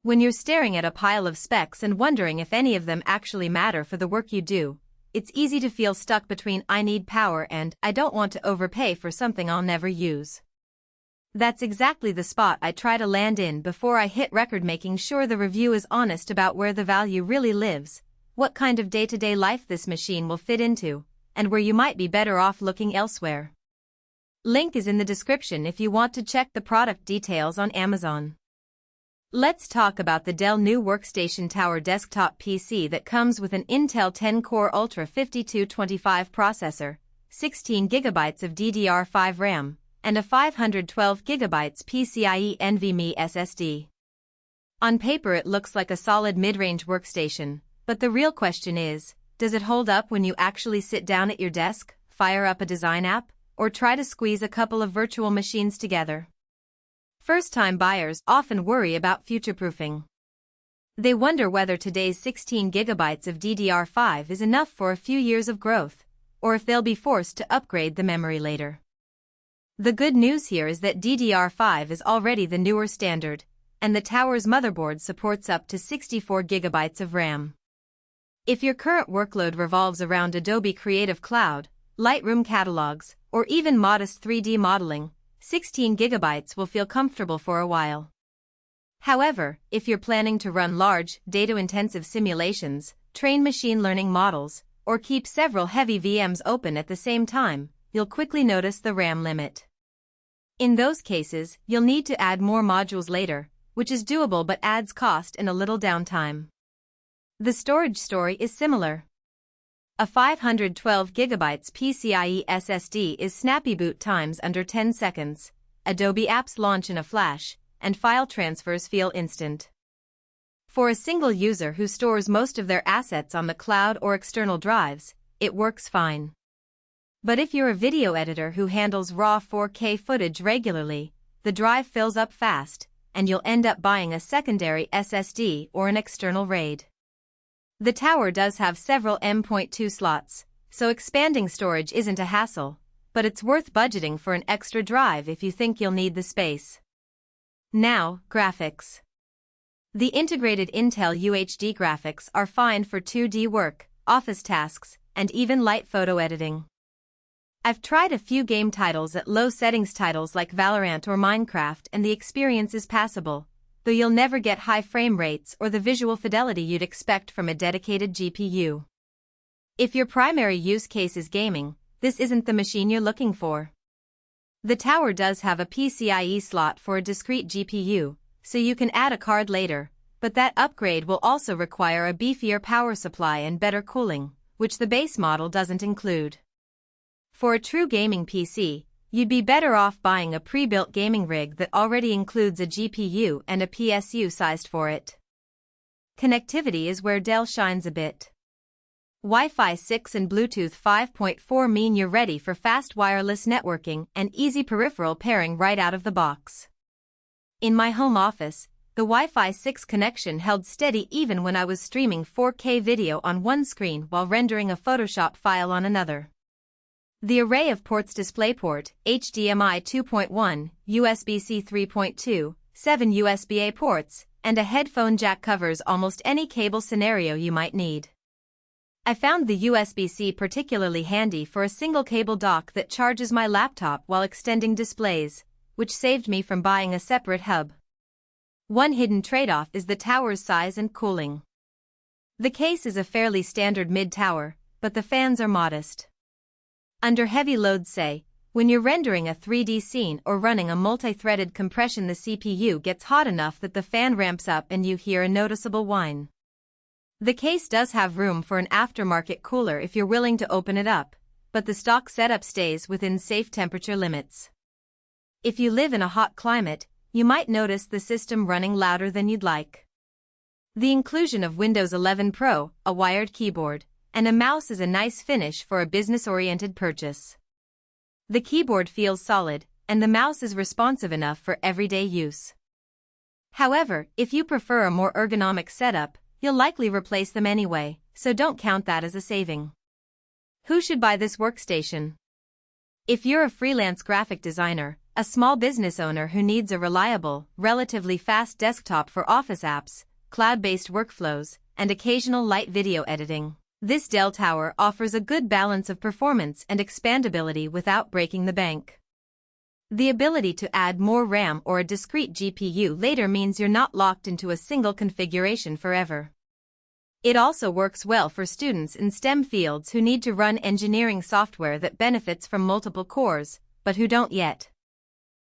When you're staring at a pile of specs and wondering if any of them actually matter for the work you do, it's easy to feel stuck between "I need power" and "I don't want to overpay for something I'll never use." That's exactly the spot I try to land in before I hit record, making sure the review is honest about where the value really lives, what kind of day-to-day life this machine will fit into, and where you might be better off looking elsewhere. Link is in the description if you want to check the product details on Amazon. Let's talk about the Dell new Workstation Tower desktop PC that comes with an Intel 10-core Ultra 5225 processor, 16GB of DDR5 RAM, and a 512GB PCIe NVMe SSD. On paper it looks like a solid mid-range workstation, but the real question is, does it hold up when you actually sit down at your desk, fire up a design app, or try to squeeze a couple of virtual machines together? First-time buyers often worry about future-proofing. They wonder whether today's 16GB of DDR5 is enough for a few years of growth, or if they'll be forced to upgrade the memory later. The good news here is that DDR5 is already the newer standard, and the Tower's motherboard supports up to 64GB of RAM. If your current workload revolves around Adobe Creative Cloud, Lightroom catalogs, or even modest 3D modeling, 16GB will feel comfortable for a while. However, if you're planning to run large, data-intensive simulations, train machine learning models, or keep several heavy VMs open at the same time, you'll quickly notice the RAM limit. In those cases, you'll need to add more modules later, which is doable but adds cost and a little downtime. The storage story is similar. A 512GB PCIe SSD is snappy boot times under 10 seconds, Adobe apps launch in a flash, and file transfers feel instant. For a single user who stores most of their assets on the cloud or external drives, it works fine. But if you're a video editor who handles raw 4K footage regularly, the drive fills up fast, and you'll end up buying a secondary SSD or an external RAID. The Tower does have several M.2 slots, so expanding storage isn't a hassle, but it's worth budgeting for an extra drive if you think you'll need the space. Now, graphics. The integrated Intel UHD graphics are fine for 2D work, office tasks, and even light photo editing. I've tried a few game titles at low settings, titles like Valorant or Minecraft, and the experience is passable, though you'll never get high frame rates or the visual fidelity you'd expect from a dedicated GPU. If your primary use case is gaming, this isn't the machine you're looking for. The Tower does have a PCIe slot for a discrete GPU, so you can add a card later, but that upgrade will also require a beefier power supply and better cooling, which the base model doesn't include. For a true gaming PC, you'd be better off buying a pre-built gaming rig that already includes a GPU and a PSU sized for it. Connectivity is where Dell shines a bit. Wi-Fi 6 and Bluetooth 5.4 mean you're ready for fast wireless networking and easy peripheral pairing right out of the box. In my home office, the Wi-Fi 6 connection held steady even when I was streaming 4K video on one screen while rendering a Photoshop file on another. The array of ports, DisplayPort, HDMI 2.1, USB-C 3.2, 7 USB-A ports, and a headphone jack covers almost any cable scenario you might need. I found the USB-C particularly handy for a single cable dock that charges my laptop while extending displays, which saved me from buying a separate hub. One hidden trade-off is the Tower's size and cooling. The case is a fairly standard mid-tower, but the fans are modest. Under heavy load, say, when you're rendering a 3D scene or running a multi-threaded compression, the CPU gets hot enough that the fan ramps up and you hear a noticeable whine. The case does have room for an aftermarket cooler if you're willing to open it up, but the stock setup stays within safe temperature limits. If you live in a hot climate, you might notice the system running louder than you'd like. The inclusion of Windows 11 Pro, a wired keyboard, and a mouse is a nice finish for a business-oriented purchase. The keyboard feels solid, and the mouse is responsive enough for everyday use. However, if you prefer a more ergonomic setup, you'll likely replace them anyway, so don't count that as a saving. Who should buy this workstation? If you're a freelance graphic designer, a small business owner who needs a reliable, relatively fast desktop for office apps, cloud-based workflows, and occasional light video editing. This Dell Tower offers a good balance of performance and expandability without breaking the bank. The ability to add more RAM or a discrete GPU later means you're not locked into a single configuration forever. It also works well for students in STEM fields who need to run engineering software that benefits from multiple cores, but who don't yet.